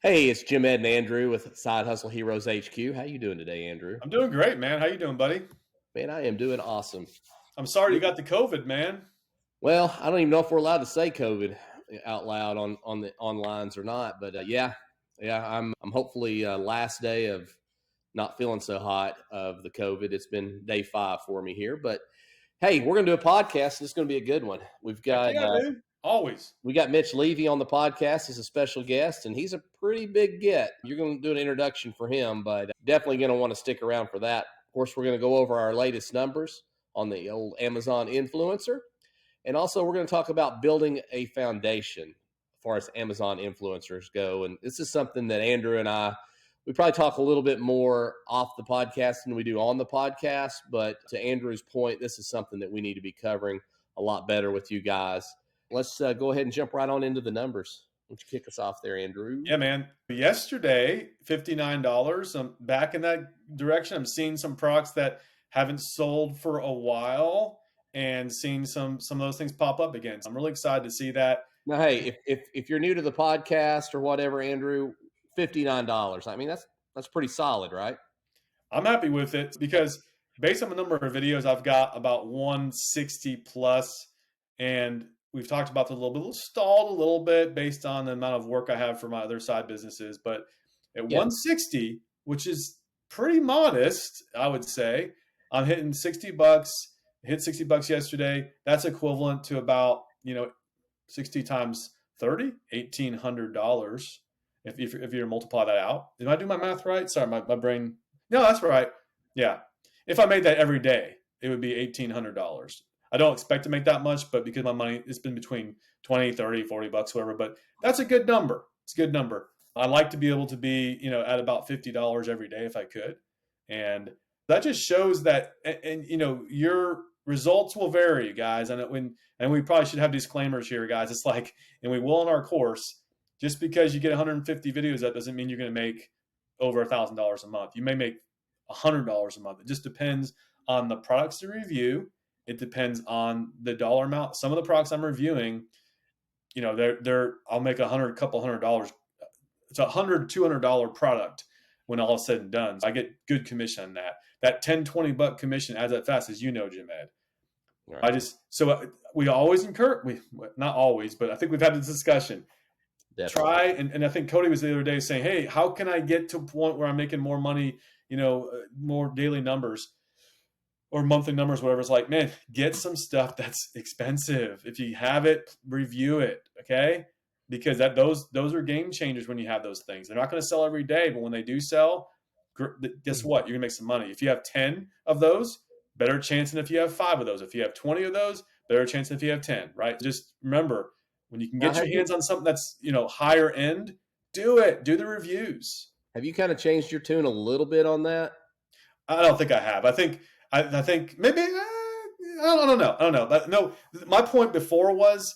Hey, it's Jim, Ed, and Andrew with Side Hustle Heroes HQ. How you doing today, Andrew? I'm doing great, man. How you doing, buddy? Man, I am doing awesome. I'm sorry you got the COVID, man. Well, I don't even know if we're allowed to say COVID out loud on the onlines or not, but yeah, I'm hopefully last day of not feeling so hot of the COVID. It's been day 5 for me here, but hey, we're gonna do a podcast. It's gonna be a good one. Heck yeah, dude. Always. We got Mitch Levy on the podcast as a special guest, and he's a pretty big get. You're going to do an introduction for him, but definitely going to want to stick around for that. Of course, we're going to go over our latest numbers on the old Amazon influencer. And also, we're going to talk about building a foundation as far as Amazon influencers go. And this is something that Andrew and we probably talk a little bit more off the podcast than we do on the podcast. But to Andrew's point, this is something that we need to be covering a lot better with you guys. Let's go ahead and jump right on into the numbers. Why don't you kick us off there, Andrew? Yeah, man. Yesterday, $59. I'm back in that direction. I'm seeing some products that haven't sold for a while and seeing some of those things pop up again. So I'm really excited to see that. Now, hey, if you're new to the podcast or whatever, Andrew, $59. I mean, that's pretty solid, right? I'm happy with it because based on the number of videos, I've got about 160 plus, and we've talked about the little bit, stalled a little bit based on the amount of work I have for my other side businesses. But at 160, which is pretty modest, I would say, I'm hitting $60. Hit $60 yesterday. That's equivalent to about 60 times 30, $1,800. If you multiply that out, did I do my math right? Sorry, my brain. No, that's right. Yeah, if I made that every day, it would be $1,800. I don't expect to make that much, but because my money, it's been between 20, 30, 40 bucks, whatever. But that's a good number. It's a good number. I like to be able to be, at about $50 every day if I could. And that just shows that, and your results will vary, guys. And we probably should have disclaimers here, guys. It's like, and we will in our course, just because you get 150 videos, that doesn't mean you're going to make over $1,000 a month. You may make $100 a month. It just depends on the products to review. It depends on the dollar amount. Some of the products I'm reviewing, I'll make couple $100. It's $100, $200 product when all is said and done. So I get good commission on that. That 10, 20 buck commission adds up fast, as you know, Jim Ed. Right. We always not always, but I think we've had this discussion. Definitely. Try, and I think Cody was the other day saying, hey, how can I get to a point where I'm making more money, more daily numbers or monthly numbers, whatever. It's like, man, get some stuff that's expensive. If you have it, review it, okay? Because those are game changers when you have those things. They're not going to sell every day, but when they do sell, guess what? You're going to make some money. If you have 10 of those, better chance than if you have 5 of those. If you have 20 of those, better chance than if you have 10, right? Just remember, when you can get your hands on something that's, higher end, do it. Do the reviews. Have you kind of changed your tune a little bit on that? I don't think I have. I think maybe, I don't know. No, my point before was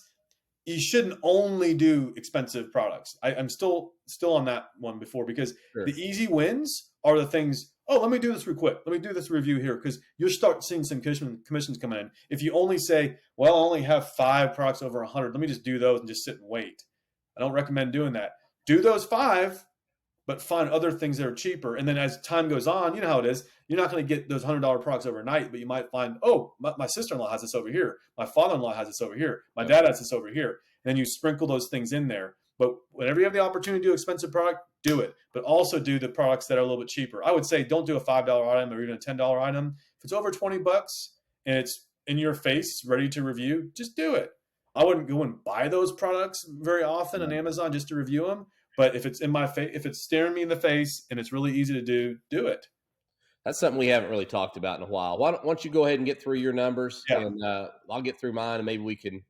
you shouldn't only do expensive products. I'm still on that one before, because sure, the easy wins are the things, oh, let me do this real quick. Let me do this review here, because you'll start seeing some commissions coming in. If you only say, well, I only have 5 products over 100, let me just do those and just sit and wait. I don't recommend doing that. Do those 5, but find other things that are cheaper. And then as time goes on, you know how it is. You're not going to get those $100 products overnight, but you might find, oh, my sister-in-law has this over here. My father-in-law has this over here. My dad has this over here. And then you sprinkle those things in there. But whenever you have the opportunity to do expensive product, do it. But also do the products that are a little bit cheaper. I would say don't do a $5 item or even a $10 item. If it's over 20 bucks and it's in your face, ready to review, just do it. I wouldn't go and buy those products very often on Amazon just to review them. But if it's in my face, if it's staring me in the face and it's really easy to do it. That's something we haven't really talked about in a while. Why don't you go ahead and get through your numbers, and I'll get through mine, and maybe we can,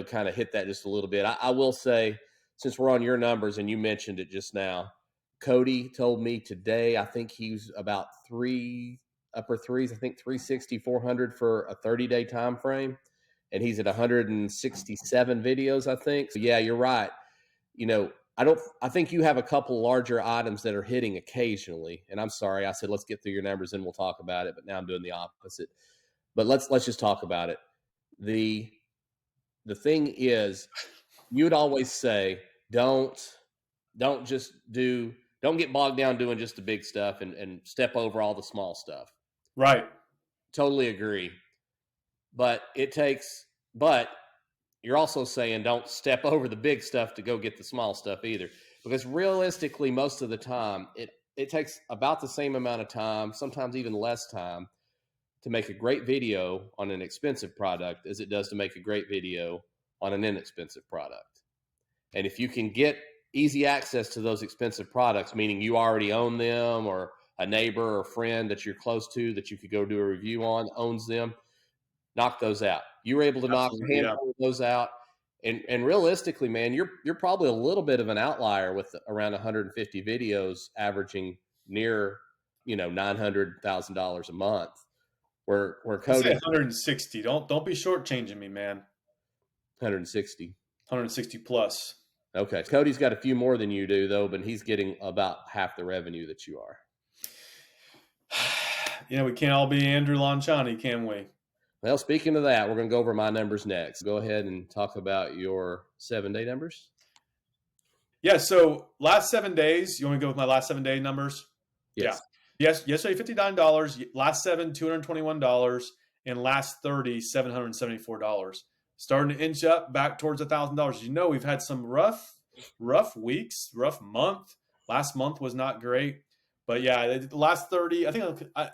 kind of hit that just a little bit. I will say, since we're on your numbers and you mentioned it just now, Cody told me today, I think he's about upper threes, I think 360, 400 for a 30-day time frame, and he's at 167 videos, I think. So yeah, you're right. I think you have a couple larger items that are hitting occasionally. And I'm sorry, I said, let's get through your numbers and we'll talk about it. But now I'm doing the opposite. But let's just talk about it. The thing is, you would always say, don't don't get bogged down doing just the big stuff and step over all the small stuff. Right. Totally agree. But you're also saying don't step over the big stuff to go get the small stuff either. Because realistically, most of the time, it takes about the same amount of time, sometimes even less time, to make a great video on an expensive product as it does to make a great video on an inexpensive product. And if you can get easy access to those expensive products, meaning you already own them, or a neighbor or friend that you're close to that you could go do a review on owns them, knock those out. You were able to knock a handful of those out. And realistically, man, you're probably a little bit of an outlier with around 150 videos averaging near, $900,000 a month. Where Cody 160. Don't be shortchanging me, man. 160. 160 plus. Okay. Cody's got a few more than you do, though, but he's getting about half the revenue that you are. We can't all be Andrew Lanciani, can we? Well, speaking of that, we're going to go over my numbers next. Go ahead and talk about your 7-day numbers. Yeah, so last 7 days, you want to go with my last 7-day numbers? Yes. Yeah. Yes, yesterday $59, last 7 $221, and last 30 $774. Starting to inch up back towards $1,000. We've had some rough weeks, rough month. Last month was not great. But yeah, the last 30, I think I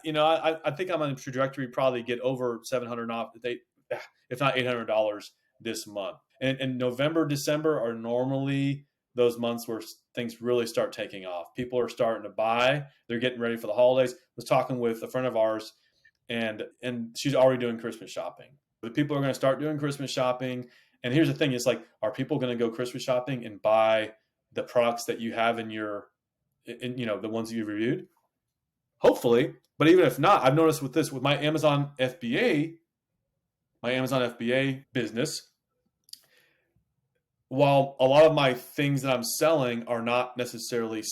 think I'm on a trajectory probably get over 700 off, if not $800 this month. And November, December are normally those months where things really start taking off. People are starting to buy. They're getting ready for the holidays. I was talking with a friend of ours, and she's already doing Christmas shopping. The people are going to start doing Christmas shopping. And here's the thing: it's like, are people going to go Christmas shopping and buy the products that you have in the ones that you've reviewed? Hopefully. But even if not, I've noticed with my Amazon FBA business, while a lot of my things that I'm selling are not necessarily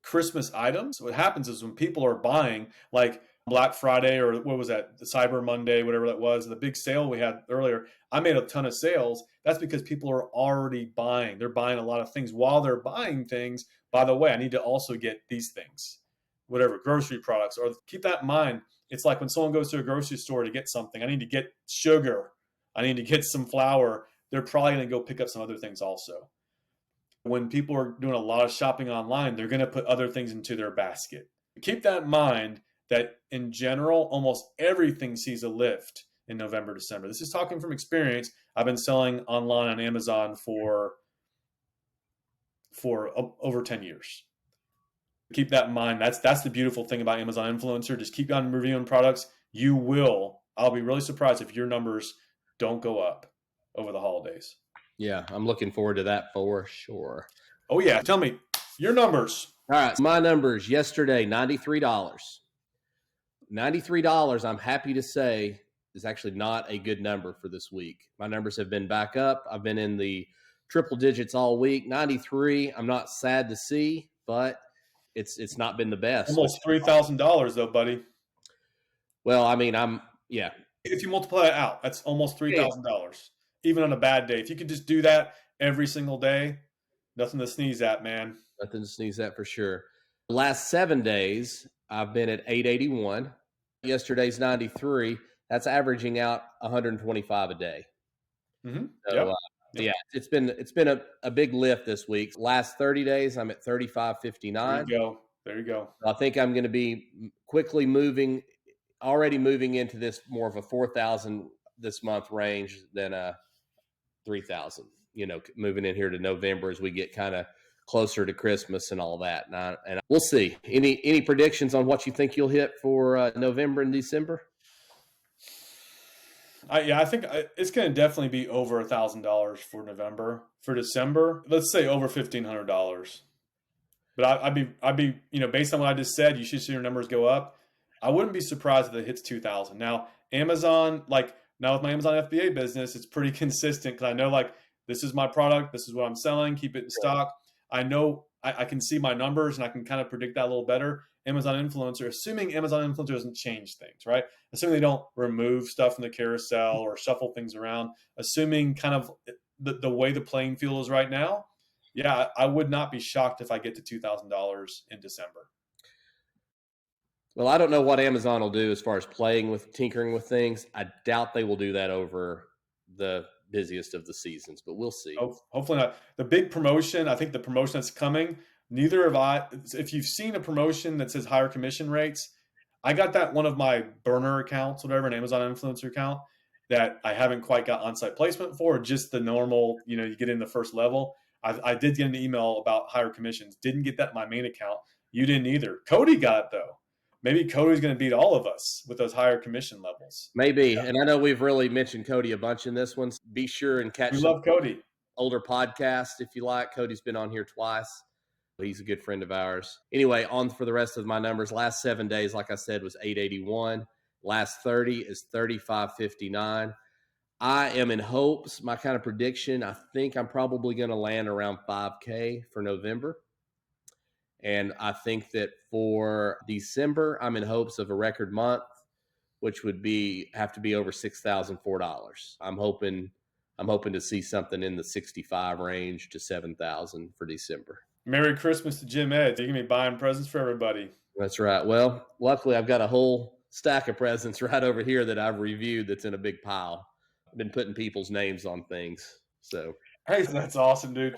Christmas items, what happens is when people are buying, like Black Friday, or what was that, the Cyber Monday, whatever that was, the big sale we had earlier, I made a ton of sales. That's because people are already buying. They're buying a lot of things. While they're buying things, by the way, I need to also get these things, whatever, grocery products. Or keep that in mind. It's like when someone goes to a grocery store to get something, I need to get sugar, I need to get some flour. They're probably going to go pick up some other things also. When people are doing a lot of shopping online, they're going to put other things into their basket. Keep that in mind, that in general, almost everything sees a lift in November, December. This is talking from experience. I've been selling online on Amazon for over 10 years. Keep that in mind. That's the beautiful thing about Amazon Influencer. Just keep on reviewing products. I'll be really surprised if your numbers don't go up over the holidays. Yeah, I'm looking forward to that for sure. Oh, yeah. Tell me your numbers. All right. So my numbers yesterday, $93. $93, I'm happy to say, is actually not a good number for this week. My numbers have been back up. I've been in the triple digits all week. 93, I'm not sad to see, but it's not been the best. Almost $3,000 though, buddy. Well, I mean, if you multiply it out, that's almost $3,000, even on a bad day. If you could just do that every single day, nothing to sneeze at, man. Nothing to sneeze at for sure. The last 7 days, I've been at 881. Yesterday's 93. That's averaging out 125 a day. Mm-hmm. So, yeah, it's been a big lift this week. Last 30 days, I'm at 35.59. There you go. I think I'm going to be quickly already moving into this more of a 4,000 this month range than a 3,000. Moving in here to November as we get kind of closer to Christmas and all that. And we'll see. Any predictions on what you think you'll hit for November and December? I think it's going to definitely be over $1,000 for November. For December, let's say over $1,500. But I'd be based on what I just said, you should see your numbers go up. I wouldn't be surprised if it hits 2,000. Now, Amazon, now with my Amazon FBA business, it's pretty consistent because I know this is my product, this is what I'm selling, keep it in stock. I know I can see my numbers and I can kind of predict that a little better. Amazon Influencer, assuming Amazon Influencer doesn't change things, right? Assuming they don't remove stuff from the carousel or shuffle things around, assuming kind of the way the playing field is right now, Yeah, I would not be shocked if I get to $2,000 in December. Well, I don't know what Amazon will do as far as playing with tinkering with things. I doubt they will do that over the busiest of the seasons, but we'll see. Hopefully not. The big promotion, I think the promotion that's coming, neither have I. If you've seen a promotion that says higher commission rates, I got that one of my burner accounts, whatever, an Amazon influencer account that I haven't quite got on-site placement for, just the normal, you get in the first level. I did get an email about higher commissions. Didn't get that in my main account. You didn't either. Cody got it though. Maybe Cody's going to beat all of us with those higher commission levels. Maybe. Yeah. And I know we've really mentioned Cody a bunch in this one. Be sure and catch We love Cody. Older podcasts if you like. Cody's been on here twice. He's a good friend of ours. Anyway, on for the rest of my numbers. Last 7 days, like I said, was 881. Last 30 is 3559. I am in hopes, my kind of prediction, I think I'm probably going to land around 5K for November. And I think that for December, I'm in hopes of a record month, which would have to be over $6,004. I'm hoping to see something in the 65 range to 7,000 for December. Merry Christmas to Jim Ed. You're going to be buying presents for everybody. That's right. Well, luckily I've got a whole stack of presents right over here that I've reviewed that's in a big pile. I've been putting people's names on things. So hey, that's awesome, dude.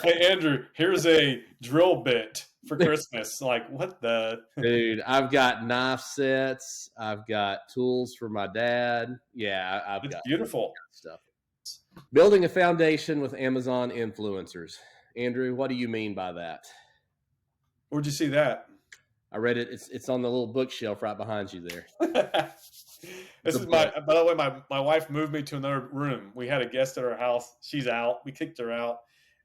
Hey, Andrew, here's a drill bit for Christmas. Like, what the? Dude, I've got knife sets. I've got tools for my dad. Yeah, I've got beautiful stuff. Building a foundation with Amazon influencers. Andrew, what do you mean by that? Where'd you see that? I read it. It's on the little bookshelf right behind you there. This is by the way, my wife moved me to another room. We had a guest at our house. She's out. We kicked her out.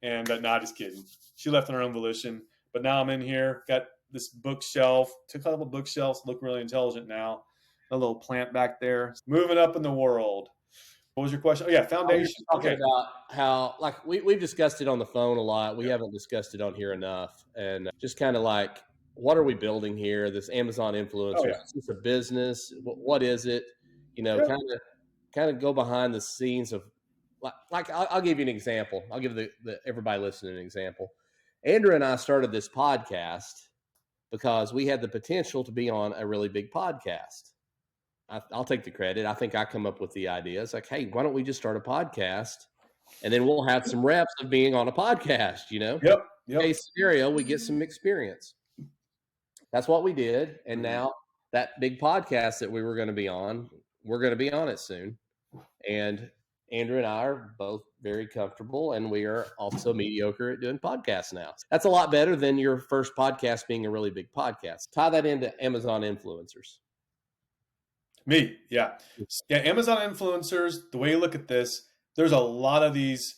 And nah, just kidding. She left on her own volition. But now I'm in here, got this bookshelf. Took a couple bookshelves, look really intelligent now. A little plant back there. Moving up in the world. What was your question? Oh, yeah, foundation. Okay. About how, like, we've discussed it on the phone a lot. We haven't discussed it on here enough. And just kind of like, what are we building here? This Amazon influencer. Oh, yeah. Is this a business? What is it? Kind of go behind the scenes of, like I'll give you an example. I'll give the everybody listening an example. Andrew and I started this podcast because we had the potential to be on a really big podcast. I'll take the credit. I think I come up with the idea. It's like, hey, why don't we just start a podcast, and then we'll have some reps of being on a podcast. Yep. Case scenario, we get some experience. That's what we did, and now that big podcast that we were going to be on, we're going to be on it soon, and Andrew and I are both very comfortable, and we are also mediocre at doing podcasts now. That's a lot better than your first podcast being a really big podcast. Tie that into Amazon influencers. Me, yeah. Amazon influencers, the way you look at this, there's a lot of these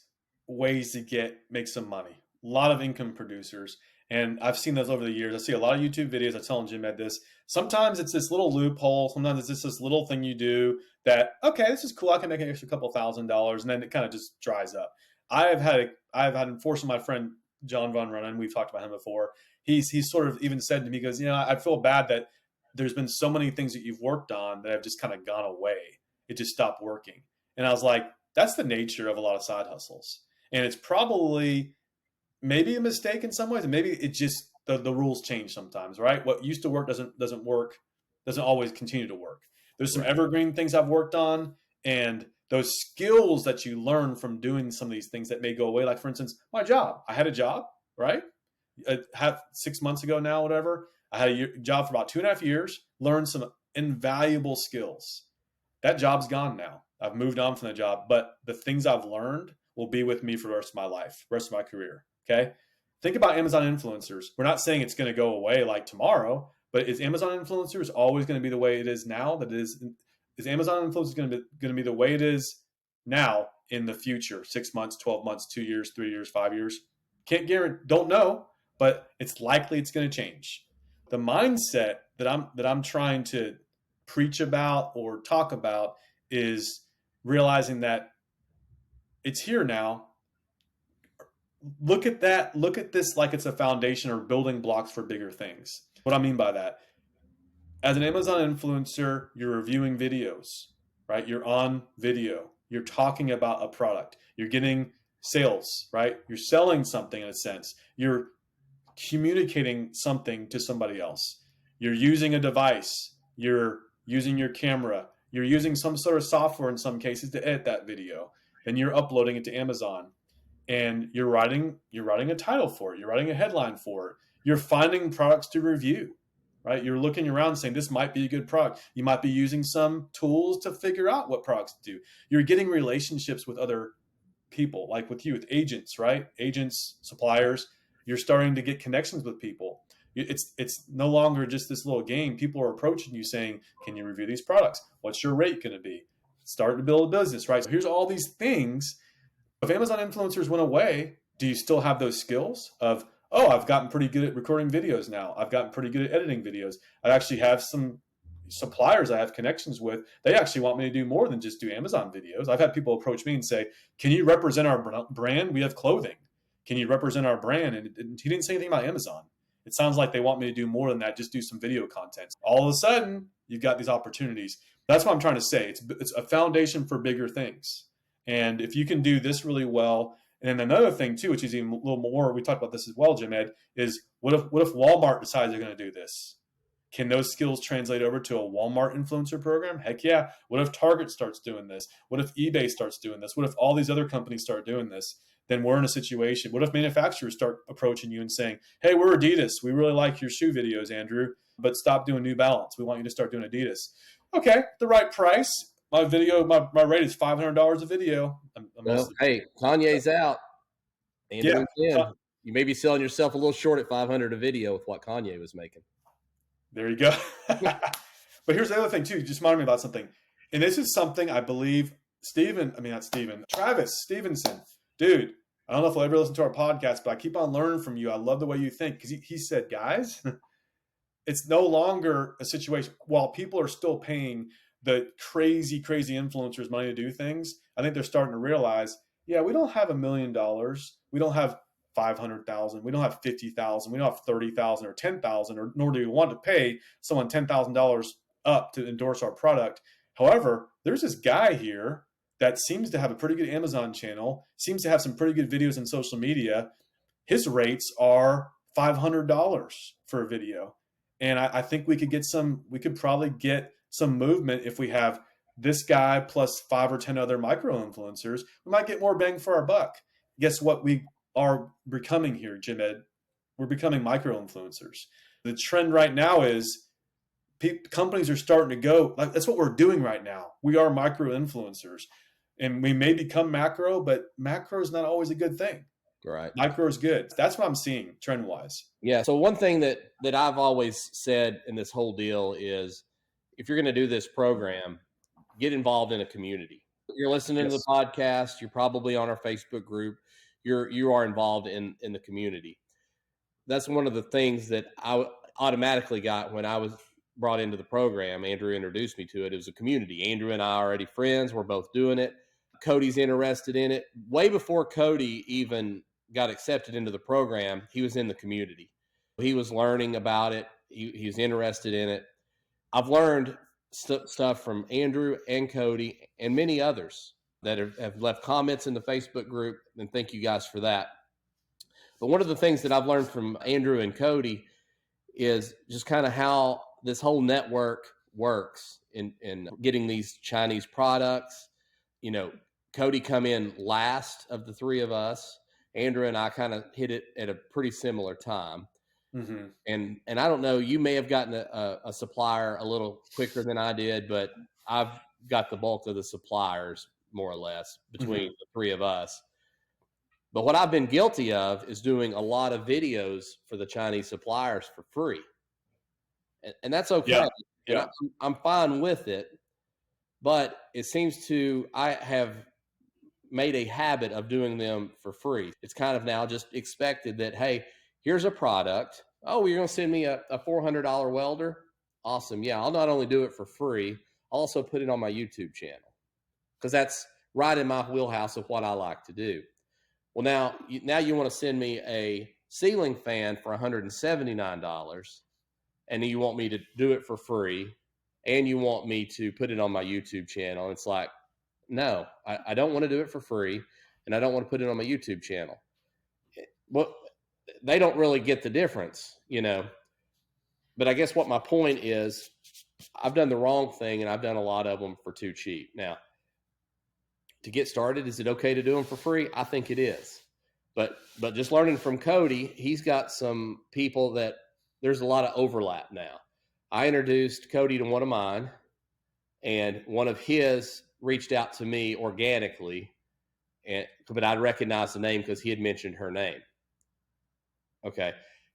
ways to make some money. A lot of income producers. And I've seen those over the years. I see a lot of YouTube videos. I tell Jim Ed this. Sometimes it's this little loophole. Sometimes it's just this little thing you do that, okay, this is cool. I can make an extra couple $1,000s, and then it kind of just dries up. I've had unfortunately, my friend John Von Runnen, we've talked about him before. He's sort of even said to me, he goes, I feel bad that there's been so many things that you've worked on that have just kind of gone away. It just stopped working. And I was like, that's the nature of a lot of side hustles. And it's probably maybe a mistake in some ways, and maybe it just the rules change sometimes, right? What used to work doesn't work, doesn't always continue to work. There's some evergreen things I've worked on, and those skills that you learn from doing some of these things that may go away. Like, for instance, my job. I had a job, right? I have 6 months ago now, whatever. I had a job for about 2.5 years, learned some invaluable skills. That job's gone now. I've moved on from the job, but the things I've learned will be with me for the rest of my life, rest of my career. Okay. Think about Amazon influencers. We're not saying it's going to go away like tomorrow, but is Amazon influencers always going to be the way it is now? Is Amazon influencers going to be the way it is now in the future? 6 months, 12 months, 2 years, 3 years, 5 years? Can't guarantee, don't know, but it's likely it's going to change. The mindset that I'm trying to preach about or talk about is realizing that it's here now. Look at that. Look at this like it's a foundation or building blocks for bigger things. What I mean by that, as an Amazon influencer, you're reviewing videos, right? You're on video. You're talking about a product. You're getting sales, right? You're selling something in a sense. You're communicating something to somebody else. You're using a device. You're using your camera. You're using some sort of software in some cases to edit that video. Then you're uploading it to Amazon, and you're writing a title for it. You're writing a headline for it. You're finding products to review, right? You're looking around saying this might be a good product. You might be using some tools to figure out what products to do. You're getting relationships with other people, like with you, with agents, right? Agents, suppliers. You're starting to get connections with people. It's no longer just this little game. People are approaching you saying, "Can you review these products? What's your rate going to be?" Starting to build a business, right? So here's all these things. If Amazon influencers went away, do you still have those skills of, oh, I've gotten pretty good at recording videos now. I've gotten pretty good at editing videos. I actually have some suppliers I have connections with. They actually want me to do more than just do Amazon videos. I've had people approach me and say, can you represent our brand? We have clothing. Can you represent our brand? And he didn't say anything about Amazon. It sounds like they want me to do more than that, just do some video content. All of a sudden, you've got these opportunities. That's what I'm trying to say. It's a foundation for bigger things. And if you can do this really well, and then another thing too, which is even a little more, we talked about this as well, Jim Ed, is what if Walmart decides they're going to do this? Can those skills translate over to a Walmart influencer program? Heck yeah. What if Target starts doing this? What if eBay starts doing this? What if all these other companies start doing this? Then we're in a situation. What if manufacturers start approaching you and saying, hey, we're Adidas. We really like your shoe videos, Andrew, but stop doing New Balance. We want you to start doing Adidas. Okay, the right price. My rate is $500 a video. Well, hey, Kanye's out. Andrew's in. You may be selling yourself a little short at $500 a video with what Kanye was making. There you go. But here's the other thing too. You just reminded me about something. And this is something I believe Travis Stevenson, dude, I don't know if I'll ever listen to our podcast, but I keep on learning from you. I love the way you think. Because he said, guys, it's no longer a situation. While people are still paying the crazy influencers money to do things, I think they're starting to realize, yeah, we don't have $1 million. We don't have 500,000. We don't have 50,000. We don't have 30,000 or 10,000, or nor do we want to pay someone $10,000 up to endorse our product. However, there's this guy here that seems to have a pretty good Amazon channel, seems to have some pretty good videos on social media. His rates are $500 for a video. And I think we could probably get some movement if we have this guy plus 5 or 10 other micro influencers. We might get more bang for our buck. Guess what we are becoming here, Jim Ed? We're becoming micro influencers. The trend right now is companies are starting to go, like, that's what we're doing right now. We are micro influencers, and we may become macro, but macro is not always a good thing. Right. Micro is good. That's what I'm seeing trend wise. Yeah. So one thing that I've always said in this whole deal is, if you're going to do this program, get involved in a community. You're listening to the podcast. You're probably on our Facebook group. You are involved in the community. That's one of the things that I automatically got when I was brought into the program. Andrew introduced me to it. It was a community. Andrew and I are already friends. We're both doing it. Cody's interested in it. Way before Cody even got accepted into the program, he was in the community. He was learning about it. He was interested in it. I've learned stuff from Andrew and Cody and many others that have left comments in the Facebook group, and thank you guys for that. But one of the things that I've learned from Andrew and Cody is just kind of how this whole network works in getting these Chinese products. You know, Cody come in last of the three of us. Andrew and I kind of hit it at a pretty similar time. Mm-hmm. And I don't know, you may have gotten a supplier a little quicker than I did, but I've got the bulk of the suppliers more or less between the three of us. But what I've been guilty of is doing a lot of videos for the Chinese suppliers for free. And that's okay. Yeah. I'm fine with it. But it seems I have made a habit of doing them for free. It's kind of now just expected that, hey, here's a product. Oh, you're going to send me a $400 welder? Awesome. Yeah, I'll not only do it for free, I'll also put it on my YouTube channel, because that's right in my wheelhouse of what I like to do. Well, now you want to send me a ceiling fan for $179, and you want me to do it for free, and you want me to put it on my YouTube channel. It's like, no, I don't want to do it for free. and I don't want to put it on my YouTube channel. Well, they don't really get the difference, you know. But I guess what my point is, I've done the wrong thing, and I've done a lot of them for too cheap. Now, to get started, is it okay to do them for free? I think it is. But just learning from Cody, he's got some people that there's a lot of overlap now. I introduced Cody to one of mine, and one of his reached out to me organically, but I'd recognize the name because he had mentioned her name. Okay.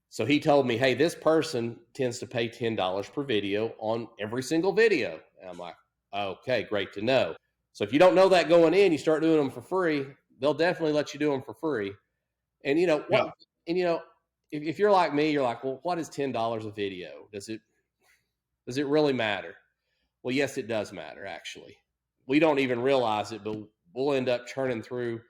So he told me, hey, this person tends to pay $10 per video on every single video. And I'm like, okay, great to know. So if you don't know that going in, you start doing them for free, they'll definitely let you do them for free. And you know what? Yeah. And you know, if you're like me, you're like, well, what is $10 a video? Does it really matter? Well, yes, it does matter. Actually, we don't even realize it, but we'll end up churning through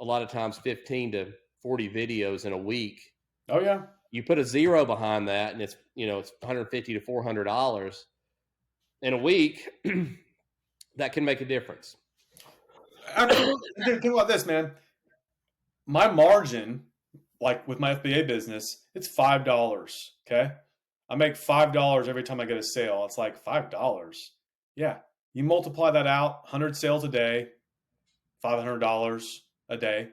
a lot of times 15 to 40 videos in a week. Oh yeah. You put a zero behind that, and it's $150 to $400 in a week. That can make a difference. Think about this, man. My margin, like with my FBA business, it's $5. Okay, I make $5 every time I get a sale. It's like $5. Yeah, you multiply that out, 100 sales a day, $500 a day.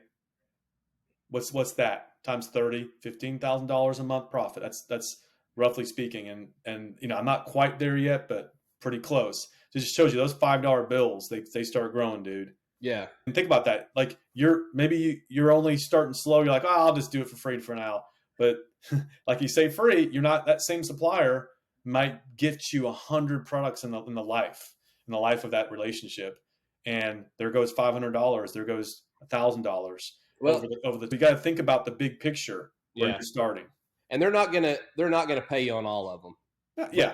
What's that? Times 30, $15,000 a month profit. That's roughly speaking. And you know, I'm not quite there yet, but pretty close. It just shows you those $5 bills, they start growing, dude. Yeah. And think about that. Like you're only starting slow. You're like, oh, I'll just do it for free for now. But like you say, free, you're not, that same supplier might get you 100 products in the life of that relationship. And there goes $500. There goes $1,000. Well, you got to think about the big picture where you're starting. And they're not gonna pay you on all of them. Yeah.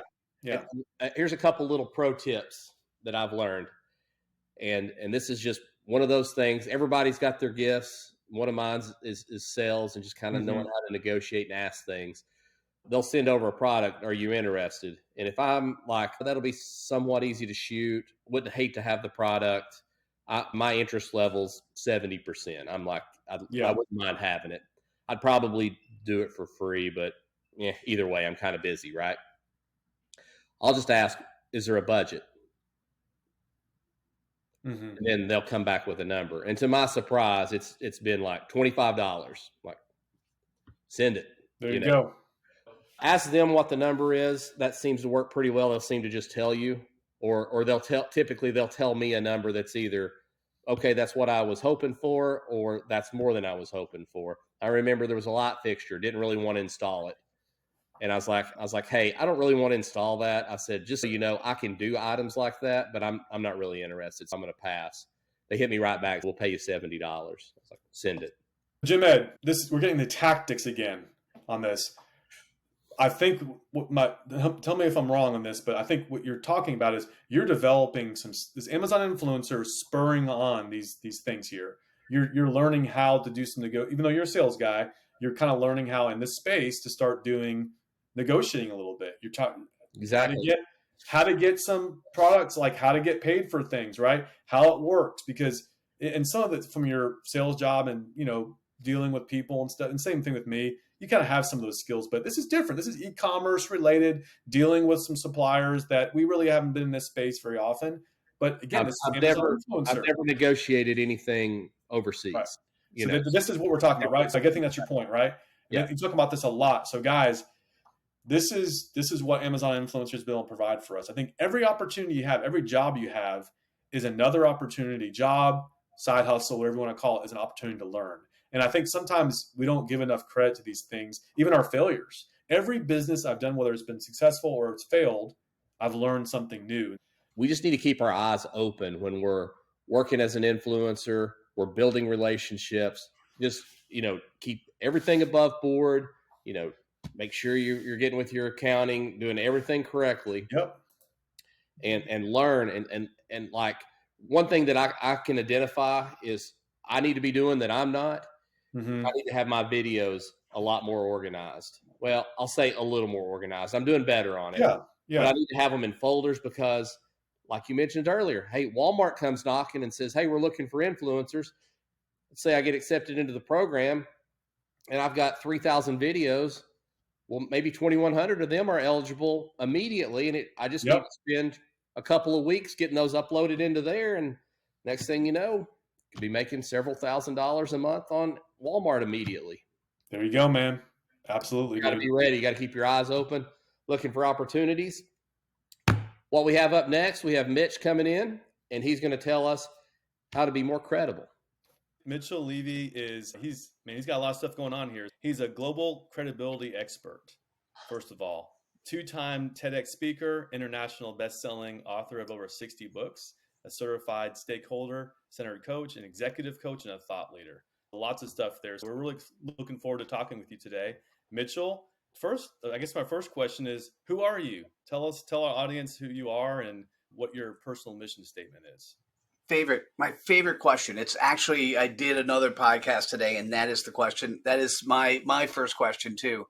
Here's a couple little pro tips that I've learned, and this is just one of those things. Everybody's got their gifts. One of mine is sales and just kind of knowing how to negotiate and ask things. They'll send over a product. Are you interested? And if I'm like, that'll be somewhat easy to shoot. Wouldn't hate to have the product. My interest level's 70%. I'm like, I wouldn't mind having it. I'd probably do it for free, but either way, I'm kind of busy, right? I'll just ask, is there a budget? And then they'll come back with a number. And to my surprise, it's been like $25. Like, send it. There you go. Ask them what the number is. That seems to work pretty well. They'll seem to just tell you, or they'll tell me a number that's either, okay, that's what I was hoping for, or that's more than I was hoping for. I remember there was a light fixture, didn't really want to install it. And I was like, hey, I don't really want to install that. I said, just so you know, I can do items like that, but I'm not really interested, so I'm going to pass. They hit me right back. We'll pay you $70. I was like, send it. Jim Ed, we're getting the tactics again on this. I think tell me if I'm wrong on this, but I think what you're talking about is you're developing this Amazon influencer spurring on these things here. You're learning how to do some even though you're a sales guy, you're kind of learning how in this space to start doing negotiating a little bit. You're talking exactly how to get some products, like how to get paid for things, right? How it works, because and some of it from your sales job and dealing with people and stuff. And same thing with me. You kind of have some of those skills, but this is different. This is e-commerce related, dealing with some suppliers that we really haven't been in this space very often. But again, I've never negotiated anything overseas. Right. This is what we're talking about, right? So I think that's your point, right? Yeah. You talk about this a lot. So guys, this is what Amazon influencers will provide for us. I think every opportunity you have, every job you have is another opportunity. Job, side hustle, whatever you want to call it, is an opportunity to learn. And I think sometimes we don't give enough credit to these things, even our failures. Every business I've done, whether it's been successful or it's failed, I've learned something new. We just need to keep our eyes open when we're working as an influencer, we're building relationships, just, keep everything above board, make sure you're getting with your accounting, doing everything correctly. Yep. And learn. And like one thing that I can identify is I need to be doing that I'm not. I need to have my videos a lot more organized. Well, I'll say a little more organized. I'm doing better on it. Yeah. But I need to have them in folders because, like you mentioned earlier, hey, Walmart comes knocking and says, hey, we're looking for influencers. let's say I get accepted into the program and I've got 3,000 videos. Well, maybe 2,100 of them are eligible immediately. And I just need Yep. to spend a couple of weeks getting those uploaded into there. And next thing you know, could be making several $1,000s a month on Walmart immediately. There you go, man. Absolutely. You got to be ready. You got to keep your eyes open, looking for opportunities. What we have up next, we have Mitch coming in, and he's going to tell us how to be more credible. Mitch Levy he's got a lot of stuff going on here. He's a global credibility expert, first of all. 2-time TEDx speaker, international best-selling author of over 60 books, a certified stakeholder-centered coach, an executive coach, and a thought leader. Lots of stuff there. So we're really looking forward to talking with you today. Mitchell, first, I guess my first question is, who are you? Tell our audience who you are and what your personal mission statement is. My favorite question. It's actually, I did another podcast today, and that is the question. That is my first question too.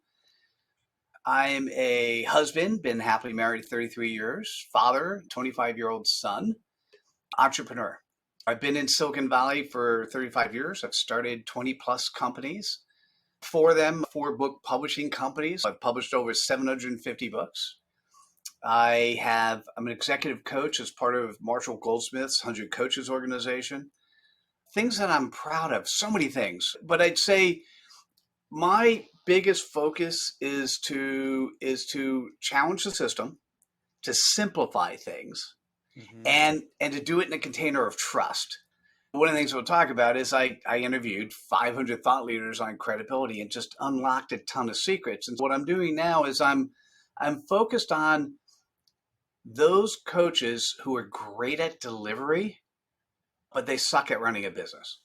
I'm a husband, been happily married 33 years, father, 25-year-old son, entrepreneur. I've been in Silicon Valley for 35 years. I've started 20 plus companies. 4 book publishing companies. I've published over 750 books. I'm an executive coach as part of Marshall Goldsmith's 100 Coaches organization. Things that I'm proud of, so many things. But I'd say my biggest focus is to challenge the system, to simplify things, and to do it in a container of trust. One of the things we'll talk about is I interviewed 500 thought leaders on credibility and just unlocked a ton of secrets. And what I'm doing now is I'm focused on those coaches who are great at delivery, but they suck at running a business.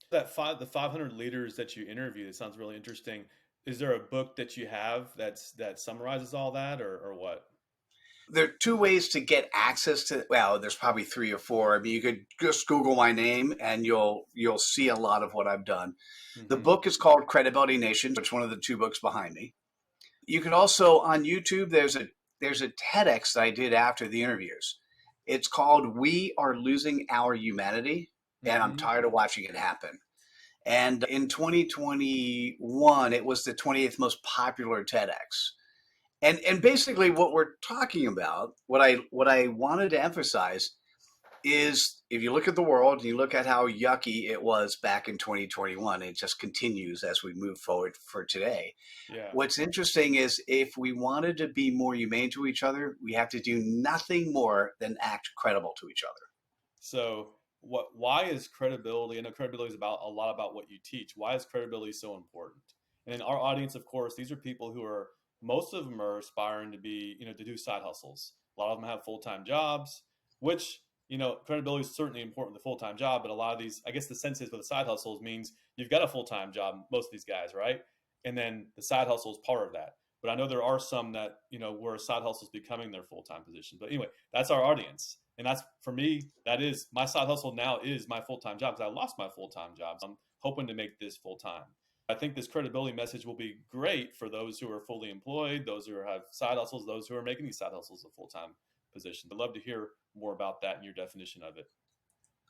The 500 leaders that you interviewed, it sounds really interesting. Is there a book that you have that summarizes all that, or what? There are 2 ways to get access to, well, there's probably 3 or 4. I mean, you could just Google my name and you'll see a lot of what I've done. The book is called Credibility Nation, which is one of the 2 books behind me. You could also, on YouTube, there's a TEDx that I did after the interviews. It's called We Are Losing Our Humanity, and I'm tired of watching it happen. And in 2021, it was the 28th most popular TEDx. And basically what we're talking about, what I wanted to emphasize is, if you look at the world and you look at how yucky it was back in 2021, it just continues as we move forward for today. Yeah. What's interesting is, if we wanted to be more humane to each other, we have to do nothing more than act credible to each other. So why is credibility, I know credibility is a lot about what you teach. Why is credibility so important? And in our audience, of course, these are people who are, most of them are aspiring to be, to do side hustles. A lot of them have full-time jobs, which, credibility is certainly important with the full-time job, but a lot of these, I guess the sense is with the side hustles means you've got a full-time job, most of these guys, right? And then the side hustle is part of that. But I know there are some that, where a side hustle is becoming their full-time position. But anyway, that's our audience. And that's, for me, that is, my side hustle now is my full-time job, because I lost my full-time job. So I'm hoping to make this full-time. I think this credibility message will be great for those who are fully employed, those who have side hustles, those who are making these side hustles a full-time position. I'd love to hear more about that and your definition of it.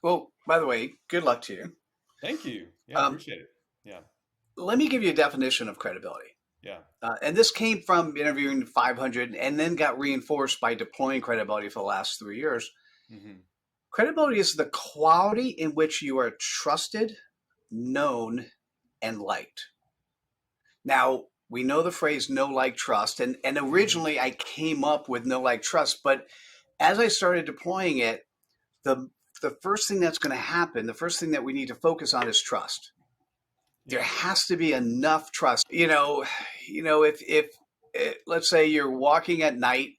Well, by the way, good luck to you. Thank you. Yeah, I appreciate it. Yeah. Let me give you a definition of credibility. Yeah. And this came from interviewing 500 and then got reinforced by deploying credibility for the last 3 years. Credibility is the quality in which you are trusted, known, and liked. Now, we know the phrase know, like, trust. And originally I came up with know, like, trust. But as I started deploying it, the first thing that's going to happen, the first thing that we need to focus on is trust. There has to be enough trust. If let's say you're walking at night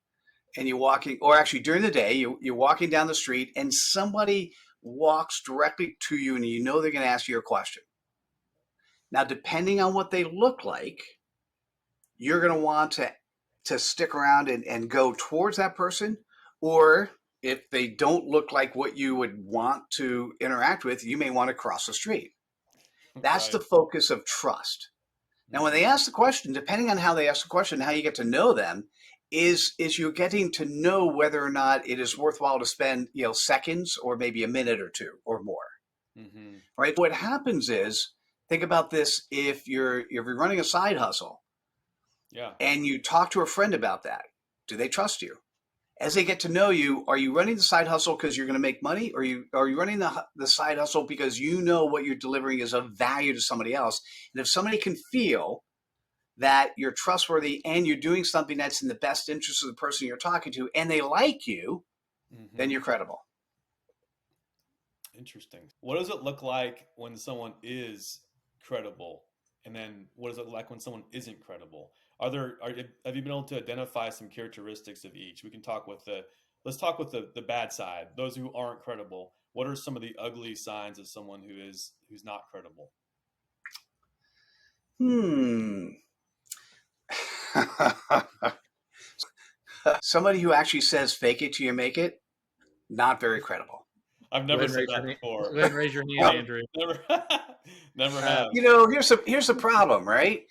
and you're walking, or actually during the day, you're walking down the street and somebody walks directly to you and they're going to ask you a question. Now, depending on what they look like, you're going to want to stick around and go towards that person. Or if they don't look like what you would want to interact with, you may want to cross the street. That's right. The focus of trust. Now, when they ask the question, depending on how they ask the question, how you get to know them, is you're getting to know whether or not it is worthwhile to spend, seconds or maybe a minute or 2 or more. right? What happens is, think about this: if you're running a side hustle, and you talk to a friend about that, do they trust you? As they get to know you, are you running the side hustle because you're going to make money, or are you running the side hustle because you know what you're delivering is of value to somebody else? And if somebody can feel that you're trustworthy and you're doing something that's in the best interest of the person you're talking to, and they like you, then you're credible. Interesting. What does it look like when someone is credible? And then what does it look like when someone isn't credible? Have you been able to identify some characteristics of each? We can let's talk with the bad side, those who aren't credible. What are some of the ugly signs of someone who's not credible? Somebody who actually says fake it till you make it, not very credible. I've never said that before. Go ahead and raise your hand, Andrew. Never have. Here's the problem, right?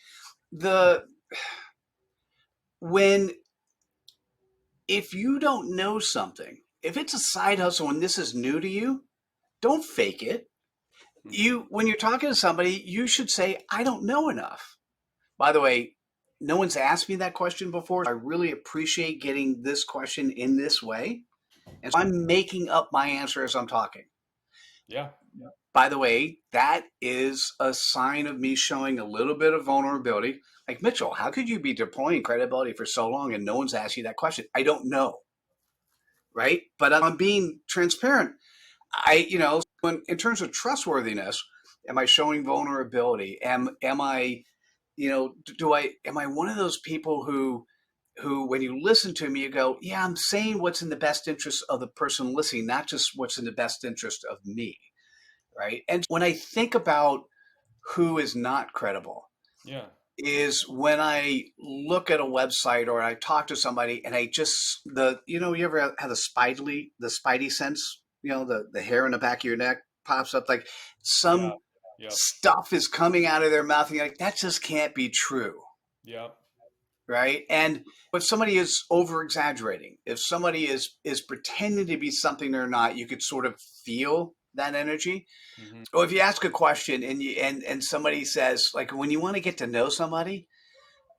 If you don't know something, if it's a side hustle and this is new to you, don't fake it. When you're talking to somebody, you should say, I don't know enough. By the way, no one's asked me that question before. I really appreciate getting this question in this way. And so I'm making up my answer as I'm talking. Yeah. By the way, that is a sign of me showing a little bit of vulnerability. Like, Mitchell, how could you be deploying credibility for so long and no one's asked you that question? I don't know. Right? But I'm being transparent. In terms of trustworthiness, am I showing vulnerability? Am I one of those people who when you listen to me, you go, yeah, I'm saying what's in the best interest of the person listening, not just what's in the best interest of me, right? And when I think about who is not credible, is when I look at a website or I talk to somebody and you ever have the spidey sense, the hair in the back of your neck pops up, like some stuff is coming out of their mouth and you're like, that just can't be true. Yeah. Right. And if somebody is over exaggerating, if somebody is pretending to be something they're not, you could sort of feel that energy. Or if you ask a question and somebody says, like, when you want to get to know somebody,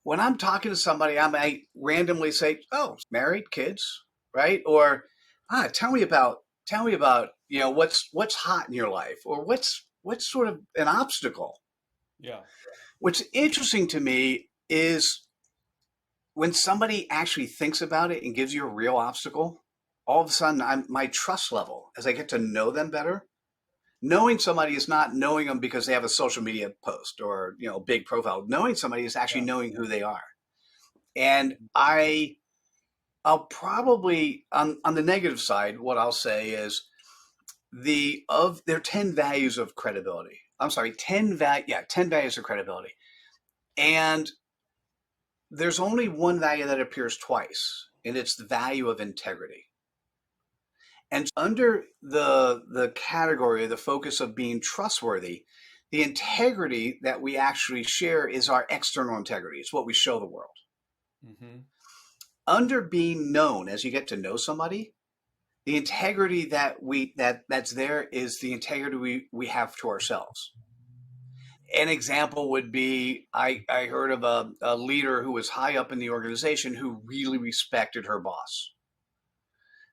when I'm talking to somebody, I might randomly say, oh, married, kids, right? Or tell me about what's hot in your life, or what's sort of an obstacle. Yeah. What's interesting to me is when somebody actually thinks about it and gives you a real obstacle, all of a sudden my trust level, as I get to know them better, knowing somebody is not knowing them because they have a social media post or, big profile. Knowing somebody is actually knowing who they are. And I'll probably, on the negative side, what I'll say is there are 10 values of credibility. I'm sorry, 10 values of credibility. And there's only one value that appears twice, and it's the value of integrity. And under the category, the focus of being trustworthy, the integrity that we actually share is our external integrity. It's what we show the world. Under being known, as you get to know somebody, the integrity that's there is the integrity we have to ourselves. An example would be, I heard of a leader who was high up in the organization who really respected her boss.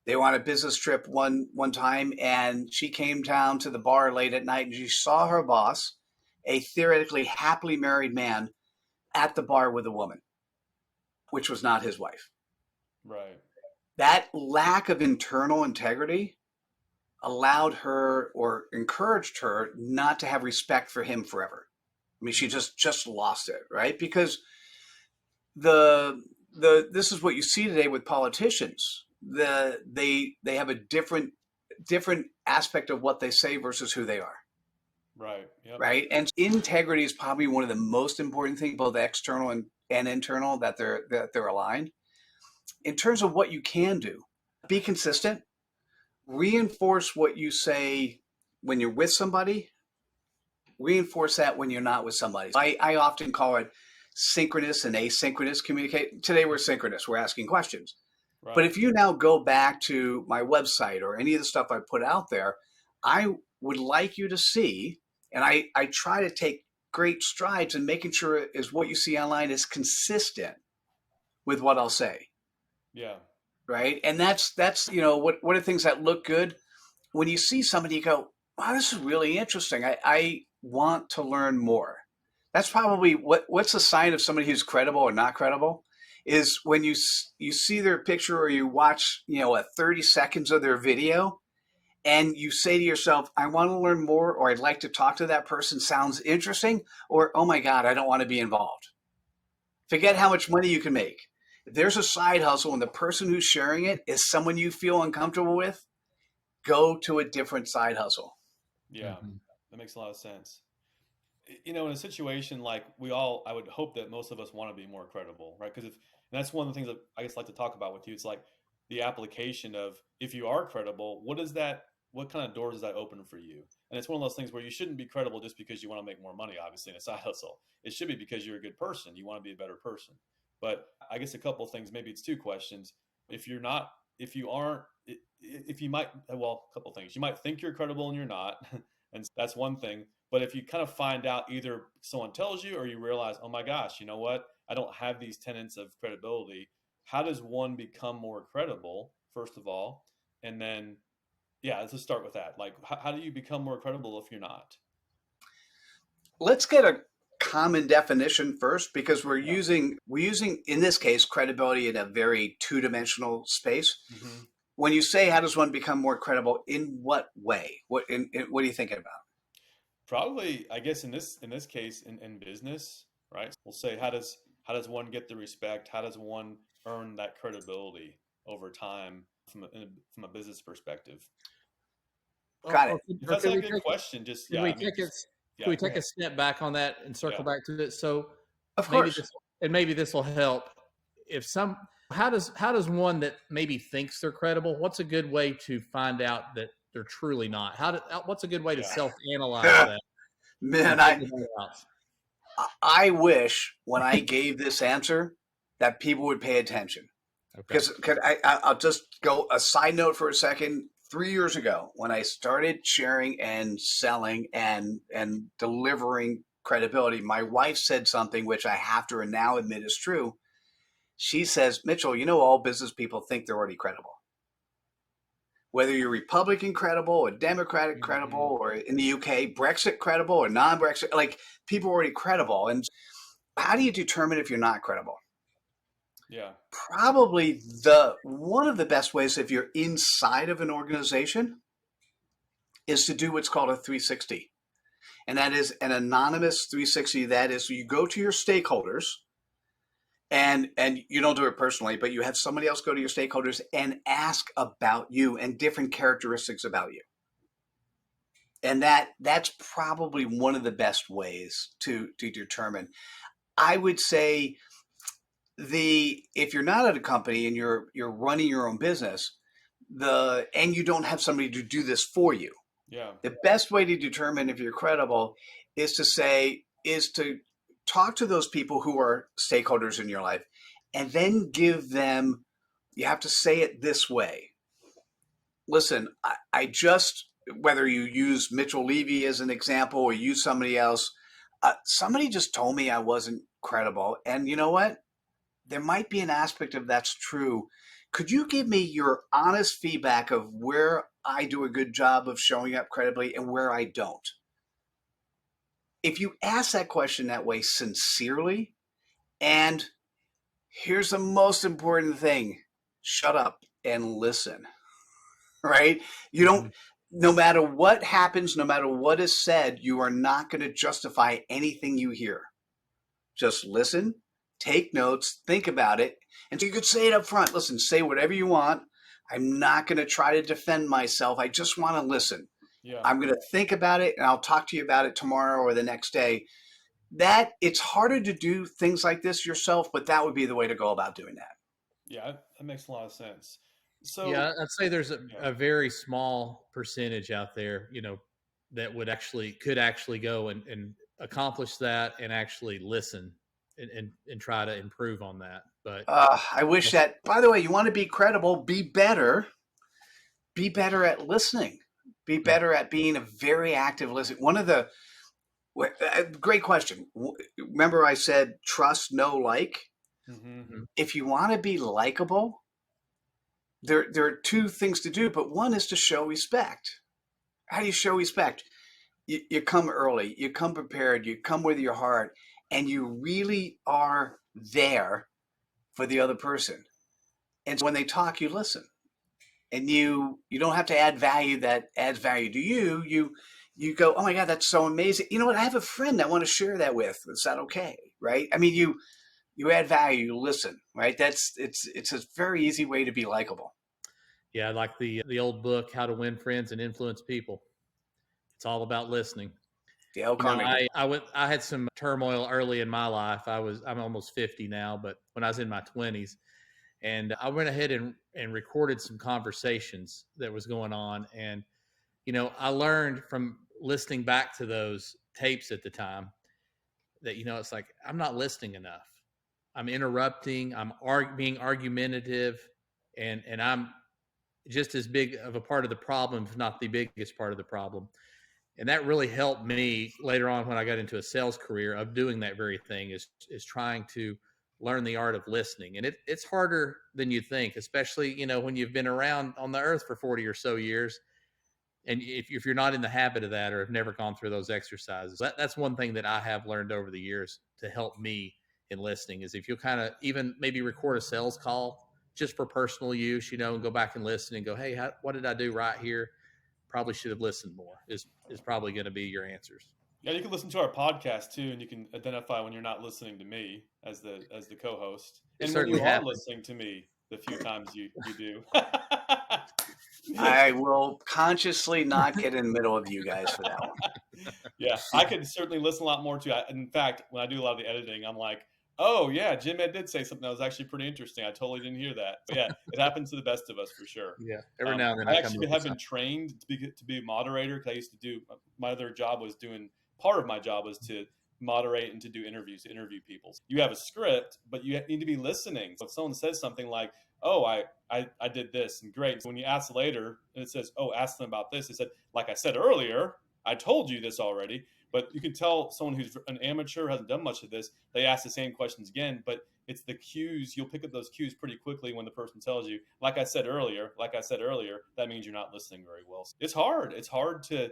They were on a business trip one time, and she came down to the bar late at night, and she saw her boss, a theoretically happily married man, at the bar with a woman, which was not his wife. Right. That lack of internal integrity allowed her or encouraged her not to have respect for him forever. I mean, she just lost it, right? Because this is what you see today with politicians. They have a different aspect of what they say versus who they are. Right. Yep. Right. And integrity is probably one of the most important things, both external and internal, that they're aligned. In terms of what you can do, be consistent. Reinforce what you say when you're with somebody. Reinforce that when you're not with somebody. I often call it synchronous and asynchronous communicate. Today we're synchronous. We're asking questions. Right. But if you now go back to my website or any of the stuff I put out there, I would like you to see, and I try to take great strides in making sure is what you see online is consistent with what I'll say. Yeah. Right. And that's, what are things that look good when you see somebody, you go, wow, this is really interesting. I want to learn more. That's probably what's a sign of somebody who's credible or not credible is when you see their picture or you watch, 30 seconds of their video and you say to yourself, I want to learn more, or I'd like to talk to that person. Sounds interesting. Or, oh my God, I don't want to be involved. Forget how much money you can make. If there's a side hustle and the person who's sharing it is someone you feel uncomfortable with, go to a different side hustle. Yeah, that makes a lot of sense. In a situation like I would hope that most of us want to be more credible, right? Because that's one of the things that I guess like to talk about with you. It's like the application of, if you are credible, what kind of doors does that open for you? And it's one of those things where you shouldn't be credible just because you want to make more money, obviously, in a side hustle. It should be because you're a good person. You want to be a better person. But I guess a couple of things, maybe it's two questions. If you might, well, a couple of things. You might think you're credible and you're not. And that's one thing. But if you kind of find out, either someone tells you or you realize, oh my gosh, you know what? I don't have these tenets of credibility. How does one become more credible, first of all? And then, yeah, let's just start with that. Like, how do you become more credible if you're not? Let's get a common definition first, because we're using in this case credibility in a very two-dimensional space. Mm-hmm. When you say how does one become more credible, in what way? What are you thinking about? Probably, I guess in this case, in business, right? We'll say how does one get the respect? How does one earn that credibility over time from a business perspective? Got it. That's a good question. Just Can we take a step back on that and circle back to it? So, of course, maybe this will help. How does one that maybe thinks they're credible? What's a good way to find out that they're truly not? What's a good way to self-analyze that? Man, I wish when I gave this answer that people would pay attention. Because I'll just go a side note for a second. 3 years ago, when I started sharing and selling and delivering credibility, my wife said something which I have to now admit is true. She says, Mitchell, all business people think they're already credible. Whether you're Republican credible or Democratic credible, or in the UK, Brexit credible or non-Brexit, like people are already credible. And how do you determine if you're not credible? Yeah. Probably one of the best ways, if you're inside of an organization, is to do what's called a 360. And that is an anonymous 360. That is, you go to your stakeholders and you don't do it personally, but you have somebody else go to your stakeholders and ask about you and different characteristics about you. And that's probably one of the best ways to determine. I would say if you're not at a company and you're running your own business, and you don't have somebody to do this for you, the best way to determine if you're credible is to talk to those people who are stakeholders in your life, and then give them. You have to say it this way. Listen, I just, whether you use Mitchell Levy as an example or use somebody else, somebody just told me I wasn't credible, and you know what? There might be an aspect of that's true. Could you give me your honest feedback of where I do a good job of showing up credibly and where I don't? If you ask that question that way sincerely, and here's the most important thing, shut up and listen, right? You don't, no matter what happens, no matter what is said, you are not going to justify anything you hear. Just listen. Take notes, think about it. And so you could say it up front. Listen, say whatever you want. I'm not going to try to defend myself. I just want to listen. Yeah. I'm going to think about it, and I'll talk to you about it tomorrow or the next day. It's harder to do things like this yourself, but that would be the way to go about doing that. Yeah, that makes a lot of sense. So yeah, I'd say there's a very small percentage out there, that could actually go and accomplish that and actually listen. And try to improve on that. But I wish that, by the way, you want to be credible, be better at listening. Be better at being a very active listener. One of the great question. Remember I said trust, know, like? Mm-hmm. If you want to be likable, there are two things to do, but one is to show respect. How do you show respect? You come early, you come prepared, you come with your heart, and you really are there for the other person. And so when they talk, you listen. And you don't have to add value that adds value to you. You go, oh my God, that's so amazing. You know what? I have a friend I want to share that with. Is that okay? Right? I mean, you add value, you listen, right? It's a very easy way to be likable. Yeah, like the old book, How to Win Friends and Influence People. It's all about listening. Dale Carnegie. I had some turmoil early in my life. I'm almost 50 now, but when I was in my 20s, and I went ahead and recorded some conversations that was going on. And, I learned from listening back to those tapes at the time that, it's like, I'm not listening enough. I'm interrupting, I'm being argumentative, and I'm just as big of a part of the problem, if not the biggest part of the problem. And that really helped me later on when I got into a sales career of doing that very thing, is trying to learn the art of listening. And it's harder than you think, especially, when you've been around on the earth for 40 or so years. And if you're not in the habit of that or have never gone through those exercises, that's one thing that I have learned over the years to help me in listening, is if you'll kind of even maybe record a sales call just for personal use, and go back and listen and go, hey, what did I do right here? Probably should have listened more is probably going to be your answers. Yeah, you can listen to our podcast too, and you can identify when you're not listening to me as the co-host, and when you are listening to me the few times you do. I will consciously not get in the middle of you guys for that one. Yeah, I could certainly listen a lot more too. In fact, when I do a lot of the editing, I'm like, oh yeah, Jim Ed did say something that was actually pretty interesting. I totally didn't hear that. But yeah, it happens to the best of us for sure. Yeah, every now and then I actually have been trained to be a moderator, because I used to do my other job was part of my job was to moderate and to do interviews, to interview people. You have a script, but you need to be listening. So if someone says something like, oh, I did this, and great. So when you ask later and it says, oh, ask them about this, it said, like I said earlier, I told you this already. But you can tell someone who's an amateur, hasn't done much of this, they ask the same questions again, but it's the cues. You'll pick up those cues pretty quickly when the person tells you, like I said earlier, that means you're not listening very well. It's hard. It's hard to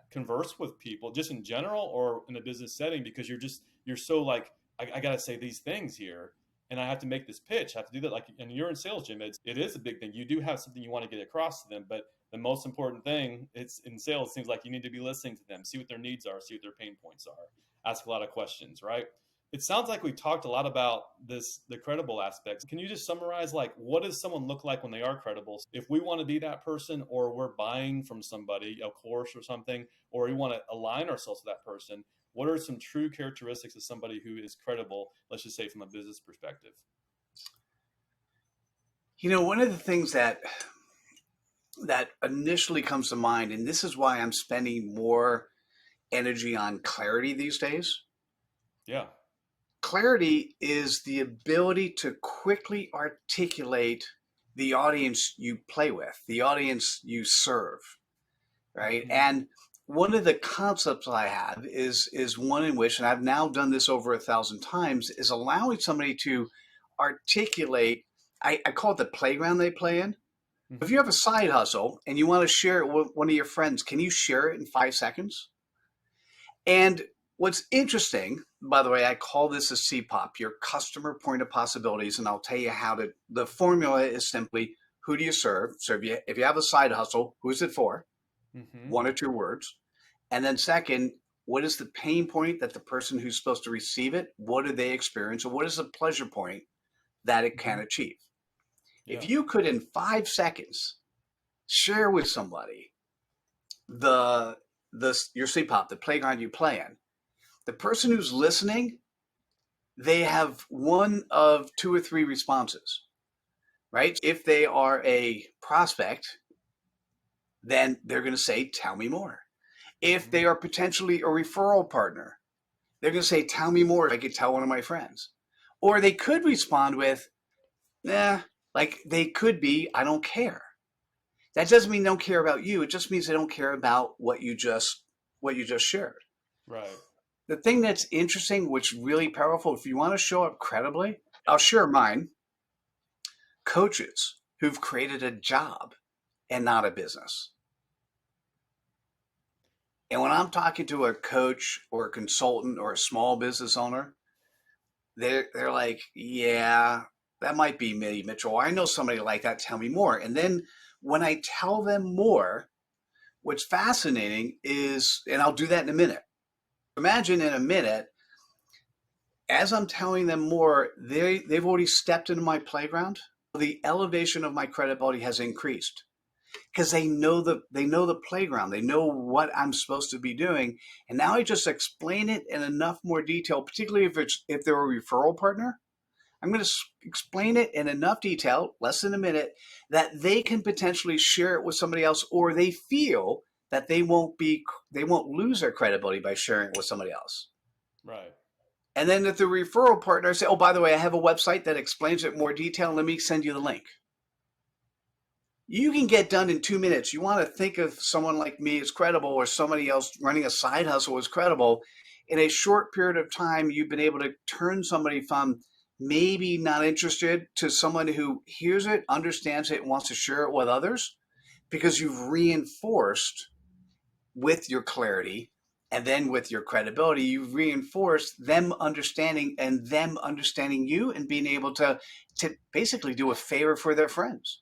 converse with people just in general or in a business setting, because you're so like, I got to say these things here, and I have to make this pitch. I have to do that. Like, and you're in sales, Jim. It is a big thing. You do have something you want to get across to them, but the most important thing, it's in sales, it seems like you need to be listening to them, see what their needs are, see what their pain points are, ask a lot of questions, right? It sounds like we talked a lot about the credible aspects. Can you just summarize, like, what does someone look like when they are credible? If we want to be that person, or we're buying from somebody, a course or something, or we want to align ourselves with that person, what are some true characteristics of somebody who is credible, let's just say from a business perspective? One of the things that initially comes to mind, and this is why I'm spending more energy on clarity these days. Yeah. Clarity is the ability to quickly articulate the audience you play with, the audience you serve, right? Mm-hmm. And one of the concepts I have is one in which, and I've now done this over 1,000 times, is allowing somebody to articulate, I call it the playground they play in. If you have a side hustle and you want to share it with one of your friends, can you share it in 5 seconds? And what's interesting, by the way, I call this a CPOP, your customer point of possibilities. And I'll tell you the formula is simply, who do you serve? So if you have a side hustle, who's it for? Mm-hmm. 1 or 2 words. And then second, what is the pain point that the person who's supposed to receive it, what do they experience? Or what is the pleasure point that it can achieve? Yeah. If you could, in 5 seconds, share with somebody your CPOP, the playground you play in, the person who's listening, they have one of 2 or 3 responses, right? If they are a prospect, then they're going to say, tell me more. If they are potentially a referral partner, they're going to say, tell me more. I could tell one of my friends. Or they could respond with, like they could be, I don't care. That doesn't mean they don't care about you. It just means they don't care about what you just shared. Right. The thing that's interesting, which is really powerful, if you want to show up credibly, I'll share mine. Coaches who've created a job and not a business. And when I'm talking to a coach or a consultant or a small business owner, they're like, yeah, that might be me, Mitchell. I know somebody like that. Tell me more. And then when I tell them more, what's fascinating is, and I'll do that in a minute. Imagine in a minute, as I'm telling them more, they've already stepped into my playground. The elevation of my credibility has increased because they know the playground. They know what I'm supposed to be doing. And now I just explain it in enough more detail, particularly if they're a referral partner. I'm going to explain it in enough detail, less than a minute, that they can potentially share it with somebody else, or they feel that they won't lose their credibility by sharing it with somebody else. Right. And then if the referral partner say, oh, by the way, I have a website that explains it in more detail. Let me send you the link. You can get done in 2 minutes. You want to think of someone like me as credible, or somebody else running a side hustle as credible. In a short period of time, you've been able to turn somebody from maybe not interested to someone who hears it, understands it, and wants to share it with others, because you've reinforced with your clarity and then with your credibility, you've reinforced them understanding you and being able to basically do a favor for their friends.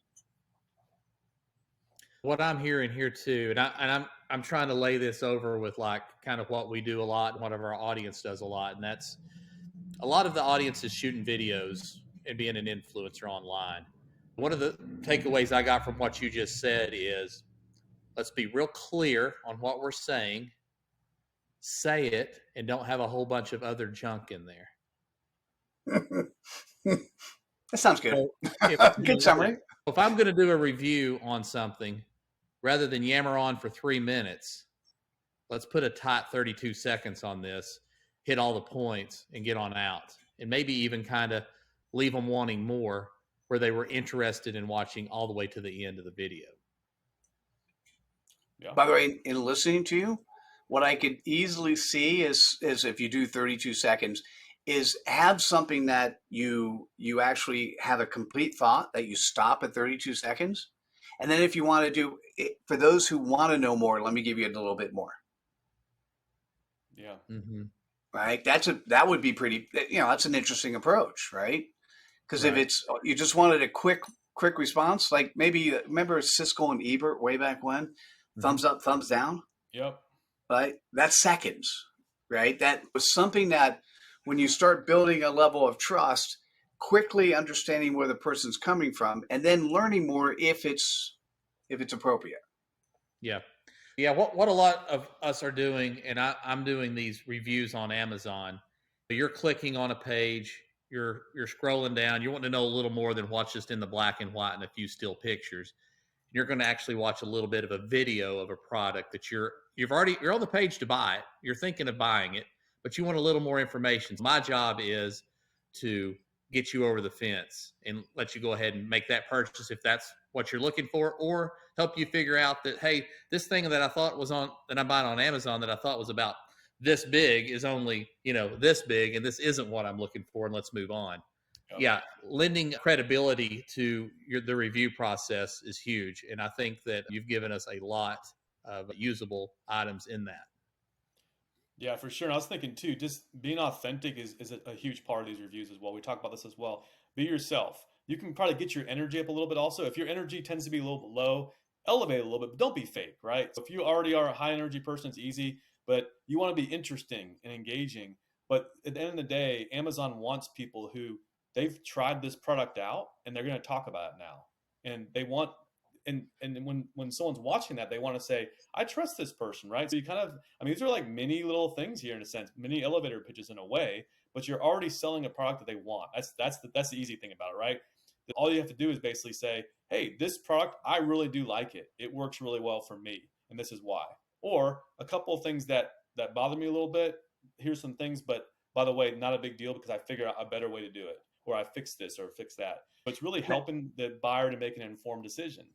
What I'm hearing here too, and I'm trying to lay this over with like kind of what we do a lot and what our audience does a lot, and that's a lot of the audience is shooting videos and being an influencer online. One of the takeaways I got from what you just said is, let's be real clear on what we're saying, say it, and don't have a whole bunch of other junk in there. That sounds good. So good summary. If I'm going to do a review on something, rather than yammer on for 3 minutes, let's put a tight 32 seconds on this, hit all the points, and get on out. And maybe even kind of leave them wanting more, where they were interested in watching all the way to the end of the video. Yeah. By the way, in listening to you, what I could easily see is if you do 32 seconds, is have something that you actually have a complete thought that you stop at 32 seconds. And then if you want to do it, for those who want to know more, let me give you a little bit more. Yeah. Mm-hmm. Right. That would be pretty, that's an interesting approach, right? Because if it's, you just wanted a quick response, like maybe remember Siskel and Ebert way back when, mm-hmm. Thumbs up, thumbs down. Yep. Right. That's seconds, right? That was something that when you start building a level of trust, quickly understanding where the person's coming from, and then learning more if it's appropriate. Yeah. Yeah. What a lot of us are doing, and I'm doing these reviews on Amazon. You're clicking on a page, you're scrolling down, you want to know a little more than what's just in the black and white and a few still pictures. You're going to actually watch a little bit of a video of a product that you're on the page to buy it. You're thinking of buying it, but you want a little more information. My job is to get you over the fence and let you go ahead and make that purchase if that's what you're looking for, or help you figure out that, hey, this thing that I thought was that I'm buying on Amazon that I thought was about this big is only, this big, and this isn't what I'm looking for, and let's move on. Okay. Yeah, lending credibility to the review process is huge, and I think that you've given us a lot of usable items in that. Yeah, for sure. And I was thinking too, just being authentic is a huge part of these reviews as well. We talk about this as well. Be yourself. You can probably get your energy up a little bit also. If your energy tends to be a little bit low, elevate a little bit, but don't be fake, right? So if you already are a high energy person, it's easy, but you want to be interesting and engaging. But at the end of the day, Amazon wants people who they've tried this product out and they're going to talk about it now. And they want, and when someone's watching that, they want to say, I trust this person, right? So you kind of, these are like mini little things here in a sense, mini elevator pitches in a way, but you're already selling a product that they want. That's the easy thing about it, right? All you have to do is basically say, hey, this product, I really do like it. It works really well for me, and this is why. Or a couple of things that bother me a little bit. Here's some things, but by the way, not a big deal because I figured out a better way to do it, or I fixed this or fix that. But it's really helping the buyer to make an informed decision.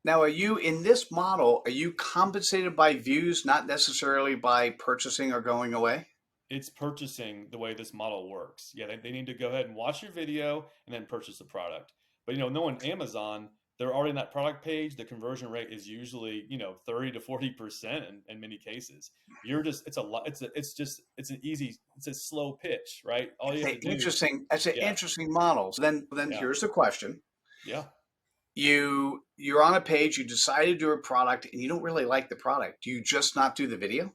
Now, are you in this model, are you compensated by views, not necessarily by purchasing or going away? It's purchasing the way this model works. Yeah, they need to go ahead and watch your video and then purchase the product. But knowing Amazon, they're already on that product page. The conversion rate is usually 30 to 40% in many cases. You're just it's a lot. It's a slow pitch, right? All you have to do. That's an Yeah, interesting model. So then yeah, here's the question. yeah. You're on a page, you decide to do a product and you don't really like the product. Do you just not do the video?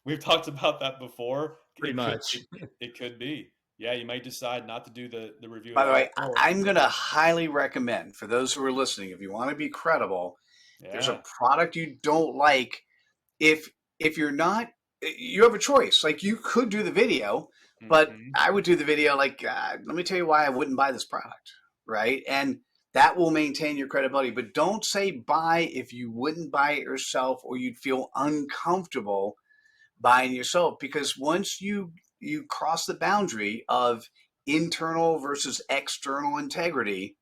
We've talked about that before. Pretty much. It could be. Yeah, you might decide not to do the review at By the all. way, I'm going to highly recommend for those who are listening, if you want to be credible, there's a Yeah. product you don't like. If you're not, you have a choice. Like you could do the video, but Hmm. I would do the video like, let me tell you why I wouldn't buy this product, right? And that will maintain your credibility. But don't say buy if you wouldn't buy it yourself or you'd feel uncomfortable buying yourself, because once you cross the boundary of internal versus external integrity,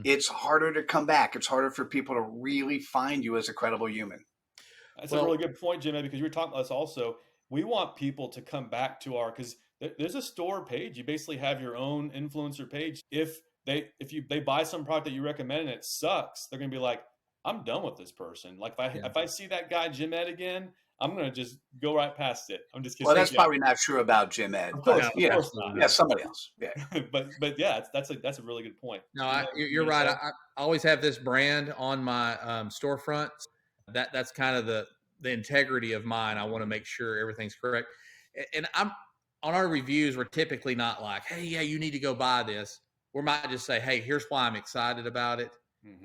it's harder to come back. It's harder for people to really find you as a credible human. That's a really good point, Jimmy, because you were talking about us also. We want people to come back to because there's a store page. You basically have your own influencer page. If they buy some product that you recommend and it sucks, they're gonna be like, I'm done with this person. Like if I see that guy Jim Ed again, I'm gonna just go right past it. I'm just kidding. Well, that's probably not true about Jim Ed, Of but course, of course not. yeah, somebody else. Yeah. but yeah, that's a really good point. No, you're right. I always have this brand on my storefront. That's kind of the integrity of mine. I want to make sure everything's correct. And I'm on our reviews. We're typically not like, hey, yeah, you need to go buy this. We might just say, hey, here's why I'm excited about it.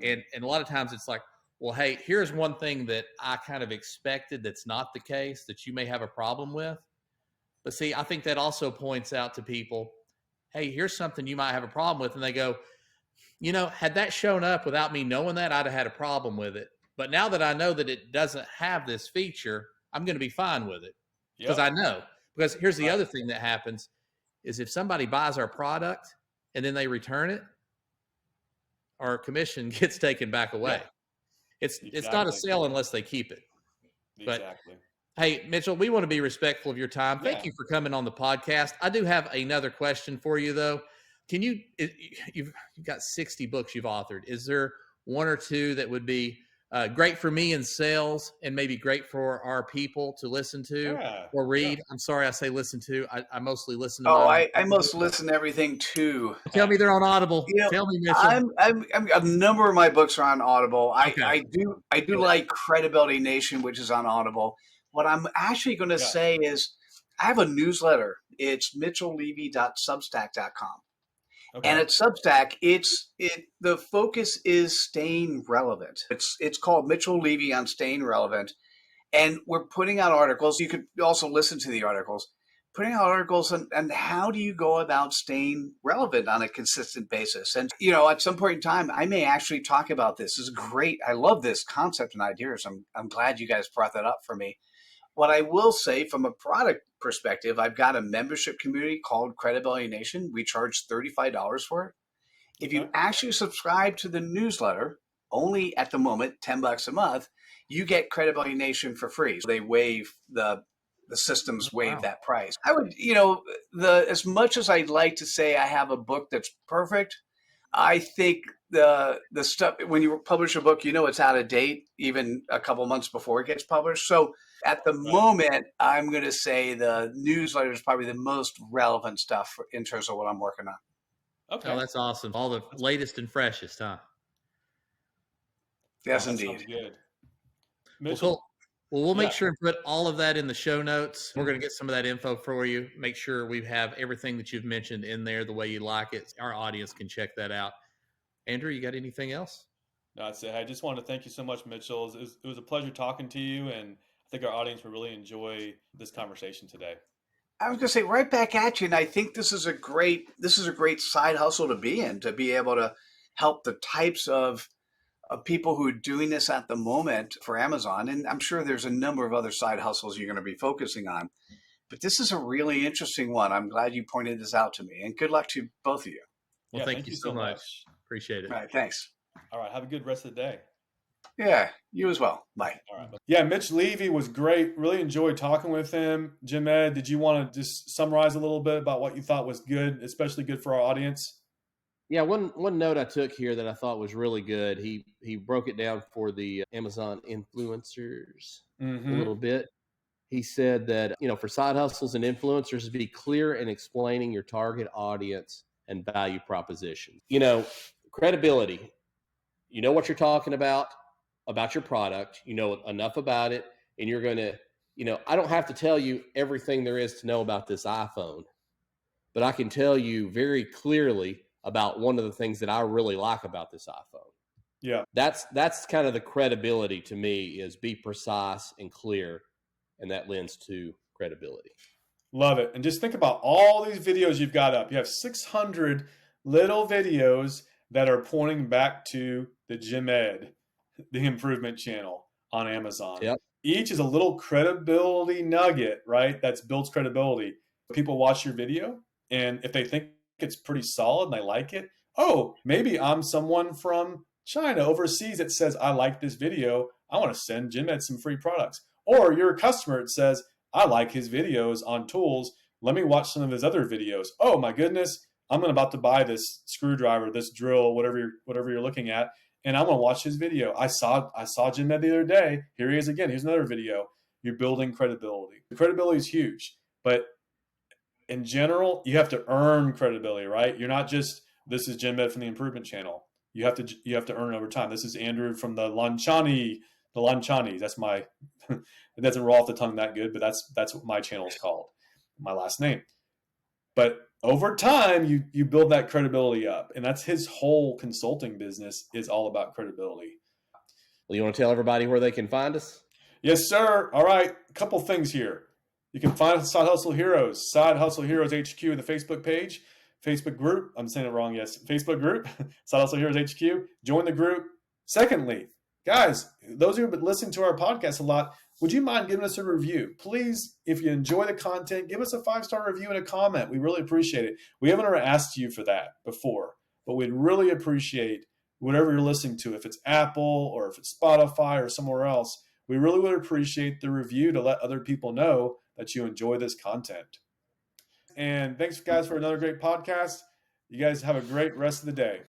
And a lot of times it's like, well, hey, here's one thing that I kind of expected that's not the case that you may have a problem with. But see, I think that also points out to people, hey, here's something you might have a problem with. And they go, had that shown up without me knowing that, I'd have had a problem with it. But now that I know that it doesn't have this feature, I'm going to be fine with it because I know. Because here's the other thing that happens is if somebody buys our product and then they return it, our commission gets taken back away. Yeah. It's not a sale unless they keep it. Exactly. But hey, Mitchell, we want to be respectful of your time. Thank you for coming on the podcast. I do have another question for you, though. You've got 60 books you've authored. Is there one or two that would be great for me in sales and maybe great for our people to listen to or read? I'm sorry, I say listen to. I mostly listen to. I mostly listen to everything too. Tell me they're on Audible. Tell me, Mitchell. A number of my books are on Audible. I do like Credibility Nation, which is on Audible. What I'm actually going to say is I have a newsletter. It's mitchelllevy.substack.com. Okay. And at Substack, the focus is staying relevant. It's called Mitchell Levy on Staying Relevant. And we're putting out articles. You could also listen to the articles. Putting out articles on how do you go about staying relevant on a consistent basis. And, at some point in time, I may actually talk about this. This is great. I love this concept and ideas. I'm glad you guys brought that up for me. What I will say from a product perspective, I've got a membership community called Credibility Nation. We charge $35 for it. If you actually subscribe to the newsletter, only at the moment, $10 a month, you get Credibility Nation for free. So they waive the systems waive that price. I would, as much as I'd like to say I have a book that's perfect, I think the stuff, when you publish a book, it's out of date even a couple months before it gets published. So at the moment, I'm going to say the newsletter is probably the most relevant stuff in terms of what I'm working on. Okay. Oh, that's awesome. All the latest and freshest, huh? Yes, indeed. Sounds good. Mitchell. Well, we'll make sure and put all of that in the show notes. We're going to get some of that info for you. Make sure we have everything that you've mentioned in there the way you like it. Our audience can check that out. Andrew, you got anything else? No, I'd say I just wanted to thank you so much, Mitchell. It was a pleasure talking to you, and I think our audience will really enjoy this conversation today. I was going to say right back at you, and I think this is a great side hustle to be in, to be able to help the types of people who are doing this at the moment for Amazon. And I'm sure there's a number of other side hustles you're going to be focusing on. But this is a really interesting one. I'm glad you pointed this out to me. And good luck to both of you. Well, thank you so much. Appreciate it. All right. Thanks. All right. Have a good rest of the day. Yeah, you as well. Bye. All right. Yeah, Mitch Levy was great. Really enjoyed talking with him. Jim Ed, did you want to just summarize a little bit about what you thought was good, especially good for our audience? Yeah, one note I took here that I thought was really good. He broke it down for the Amazon influencers a little bit. He said that, for side hustles and influencers, be clear in explaining your target audience and value proposition. Credibility. You know what you're talking about your product. You know enough about it, and you're going to, I don't have to tell you everything there is to know about this iPhone, but I can tell you very clearly about one of the things that I really like about this iPhone. Yeah. That's kind of the credibility to me, is be precise and clear, and that lends to credibility. Love it. And just think about all these videos you've got up. You have 600 little videos that are pointing back to the Jim Ed, the improvement channel on Amazon. Yep. Each is a little credibility nugget, right? That's builds credibility. People watch your video, and if they think it's pretty solid and they like it, oh, maybe I'm someone from China overseas that says, I like this video. I want to send Jim Ed some free products. Or you're a customer that says, I like his videos on tools. Let me watch some of his other videos. Oh my goodness, I'm about to buy this screwdriver, this drill, whatever you're looking at, and I'm gonna watch his video. I saw Jim Ed the other day. Here he is again. Here's another video. You're building credibility. The credibility is huge, but in general, you have to earn credibility, right? You're not just, this is Jim Ed from the Improvement Channel. You have to earn it over time. This is Andrew from the Lanchanis. That's my it doesn't roll off the tongue that good, but that's what my channel is called, my last name. But over time, you build that credibility up, and that's his whole consulting business is all about credibility. Well, you want to tell everybody where they can find us? Yes, sir. All right, a couple things here. You can find Side Hustle Heroes HQ in the Facebook page, Facebook group. I'm saying it wrong. Yes, Facebook group, Side Hustle Heroes HQ. Join the group. Secondly, guys, those who have been listening to our podcast a lot, would you mind giving us a review? Please, if you enjoy the content, give us a 5-star review and a comment. We really appreciate it. We haven't ever asked you for that before, but we'd really appreciate whatever you're listening to. If it's Apple or if it's Spotify or somewhere else, we really would appreciate the review to let other people know that you enjoy this content. And thanks, guys, for another great podcast. You guys have a great rest of the day.